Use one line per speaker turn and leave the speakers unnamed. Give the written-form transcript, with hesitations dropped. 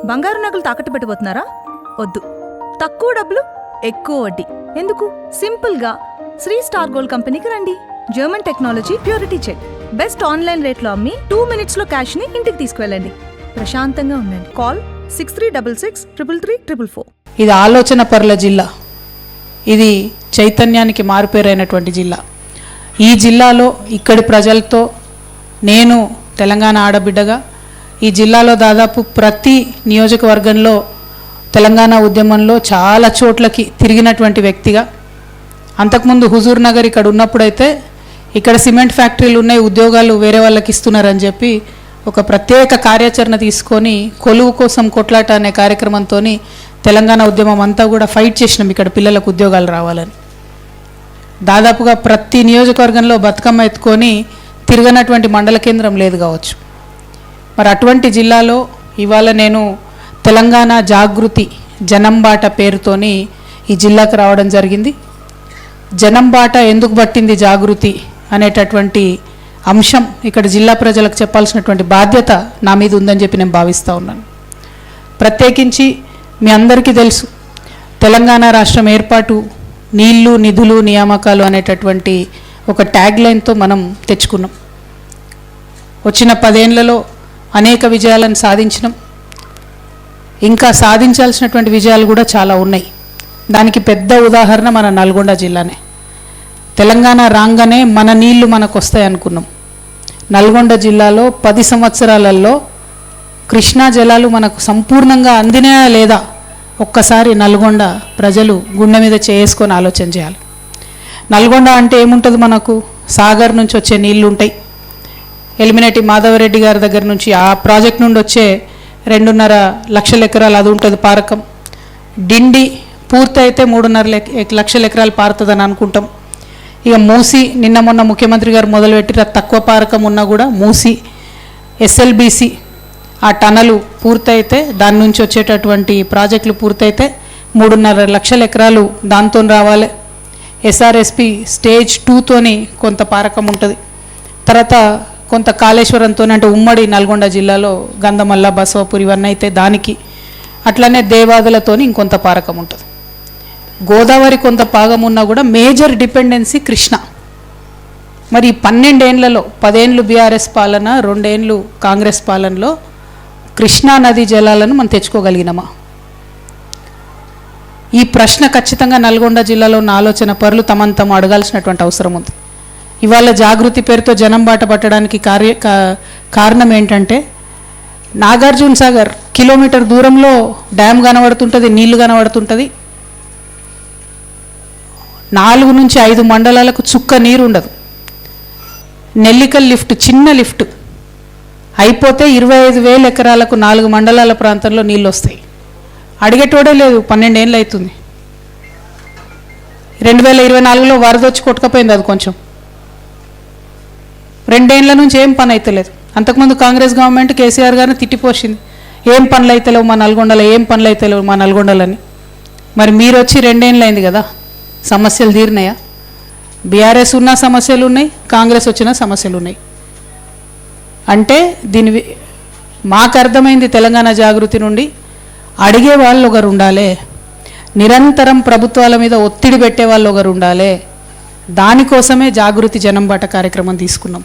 బంగారు నగలు తాకట్టు పెట్టబోతున్నారా? వద్దు. తక్కువ డబ్బులు ఎక్కువ వడ్డీ ఎందుకు? సింపుల్గా శ్రీ స్టార్ గోల్డ్ కంపెనీకి రండి. German technology, purity check, best online రేట్లో అమ్మి 2 minutesలో క్యాష్ని ఇంటికి తీసుకువెళ్ళండి. ప్రశాంతంగా ఉండండి. కాల్ 6366
ఇది ఆలోచన పరుల జిల్లా. ఇది చైతన్యానికి మారుపేరైనటువంటి జిల్లా. ఈ జిల్లాలో ఇక్కడి ప్రజలతో నేను తెలంగాణ ఆడబిడ్డగా ఈ జిల్లాలో దాదాపు ప్రతి నియోజకవర్గంలో తెలంగాణ ఉద్యమంలో చాలా చోట్లకి తిరిగినటువంటి వ్యక్తిగా, అంతకుముందు హుజూర్ నగర్ ఇక్కడ ఉన్నప్పుడైతే ఇక్కడ సిమెంట్ ఫ్యాక్టరీలు ఉన్నాయి, ఉద్యోగాలు వేరే వాళ్ళకి ఇస్తున్నారని చెప్పి ఒక ప్రత్యేక కార్యాచరణ తీసుకొని కొలువు కోసం కొట్లాట అనే కార్యక్రమంతో తెలంగాణ ఉద్యమం అంతా కూడా ఫైట్ చేసినాం ఇక్కడ పిల్లలకు ఉద్యోగాలు రావాలని. దాదాపుగా ప్రతి నియోజకవర్గంలో బతుకమ్మ ఎత్తుకొని తిరగనటువంటి మండల కేంద్రం లేదు కావచ్చు. మరి అటువంటి జిల్లాలో ఇవాళ నేను తెలంగాణ జాగృతి జనంబాట పేరుతోని ఈ జిల్లాకు రావడం జరిగింది. జనంబాట ఎందుకు పట్టింది జాగృతి అనేటటువంటి అంశం ఇక్కడ జిల్లా ప్రజలకు చెప్పాల్సినటువంటి బాధ్యత నా మీద ఉందని చెప్పి నేను భావిస్తూ ఉన్నాను. ప్రత్యేకించి మీ అందరికీ తెలుసు, తెలంగాణ రాష్ట్రం ఏర్పాటు నీళ్లు, నిధులు, నియామకాలు అనేటటువంటి ఒక ట్యాగ్ లైన్తో మనం తెచ్చుకున్నాం. వచ్చిన 10 ఏళ్లలో అనేక విజయాలను సాధించినాం. ఇంకా సాధించాల్సినటువంటి విజయాలు కూడా చాలా ఉన్నాయి. దానికి పెద్ద ఉదాహరణ మన నల్గొండ జిల్లానే. తెలంగాణ రాగానే మన నీళ్లు మనకు వస్తాయి అనుకున్నాం. నల్గొండ జిల్లాలో 10 సంవత్సరాలలో కృష్ణా జలాలు మనకు సంపూర్ణంగా అందినాయా లేదా ఒక్కసారి నల్గొండ ప్రజలు గుండె మీద చేసుకొని ఆలోచన చేయాలి. నల్గొండ అంటే ఏముంటుంది? మనకు సాగర్ నుంచి వచ్చే నీళ్లు ఉంటాయి. ఎలిమినేటి మాధవరెడ్డి గారి దగ్గర నుంచి ఆ ప్రాజెక్ట్ నుండి వచ్చే 2.5 లక్షల ఎకరాలు అది ఉంటుంది పారకం. డిండి పూర్తయితే 3.5 లక్షల ఎకరాలు పారుతుందని అనుకుంటాం. ఇక మూసి నిన్న మొన్న ముఖ్యమంత్రి గారు మొదలుపెట్టిన తక్కువ పారకం ఉన్నా కూడా మూసి ఎస్ఎల్బిసి ఆ టనలు పూర్తయితే దాని నుంచి వచ్చేటటువంటి ప్రాజెక్టులు పూర్తయితే 3.5 లక్షల ఎకరాలు దాంతో రావాలి. ఎస్ఆర్ఎస్పి స్టేజ్ 2తోని కొంత పారకం ఉంటుంది. తర్వాత కొంత కాళేశ్వరంతో అంటే ఉమ్మడి నల్గొండ జిల్లాలో గంధమల్ల, బసవపూర్ ఇవన్నీ అయితే దానికి, అట్లనే దేవాదులతోని ఇంకొంత పారకం ఉంటుంది. గోదావరి కొంత భాగం ఉన్నా కూడా మేజర్ డిపెండెన్సీ కృష్ణ. మరి 12 ఏళ్లలో 10 ఏళ్ళు బీఆర్ఎస్ పాలన, 2 ఏళ్ళు కాంగ్రెస్ పాలనలో కృష్ణా నది జలాలను మనం తెచ్చుకోగలిగినామా? ఈ ప్రశ్న ఖచ్చితంగా నల్గొండ జిల్లాలో ఉన్న ఆలోచన పరులు తమను తాము అడగాల్సినటువంటి అవసరం ఉంది. ఇవాళ జాగృతి పేరుతో జనం బాట పట్టడానికి కారణం ఏంటంటే, నాగార్జున సాగర్ కిలోమీటర్ దూరంలో డ్యామ్ కనబడుతుంటుంది, నీళ్లు కనబడుతుంటుంది. 4 నుంచి 5 మండలాలకు చుక్క నీరు ఉండదు. నెల్లికల్ లిఫ్ట్, చిన్న లిఫ్ట్ అయిపోతే 25,000 ఎకరాలకు 4 మండలాల ప్రాంతంలో నీళ్ళు వస్తాయి. అడిగేటోడే లేదు. 12 ఏళ్ళు అవుతుంది. 2024లో వరద వచ్చి కొట్టుకపోయింది. అది కొంచెం 2 ఏళ్ల నుంచి ఏం పని అయితలేదు. అంతకుముందు కాంగ్రెస్ గవర్నమెంట్ కేసీఆర్ గారిని తిట్టిపోసింది, ఏం పనులు అయితలేవు మా నల్గొండలో, ఏం పనులు అయితలేవు మా నల్గొండలని. మరి మీరు వచ్చి 2 ఏళ్ళు అయింది కదా, సమస్యలు తీరినాయా? బీఆర్ఎస్ ఉన్న సమస్యలు ఉన్నాయి, కాంగ్రెస్ వచ్చిన సమస్యలు ఉన్నాయి. అంటే దీని మాకు అర్థమైంది, తెలంగాణ జాగృతి నుండి అడిగే వాళ్ళు ఒకరు ఉండాలి, నిరంతరం ప్రభుత్వాల మీద ఒత్తిడి పెట్టే వాళ్ళు ఒకరు ఉండాలి. దానికోసమే జాగృతి జనంబాట కార్యక్రమం తీసుకున్నాం.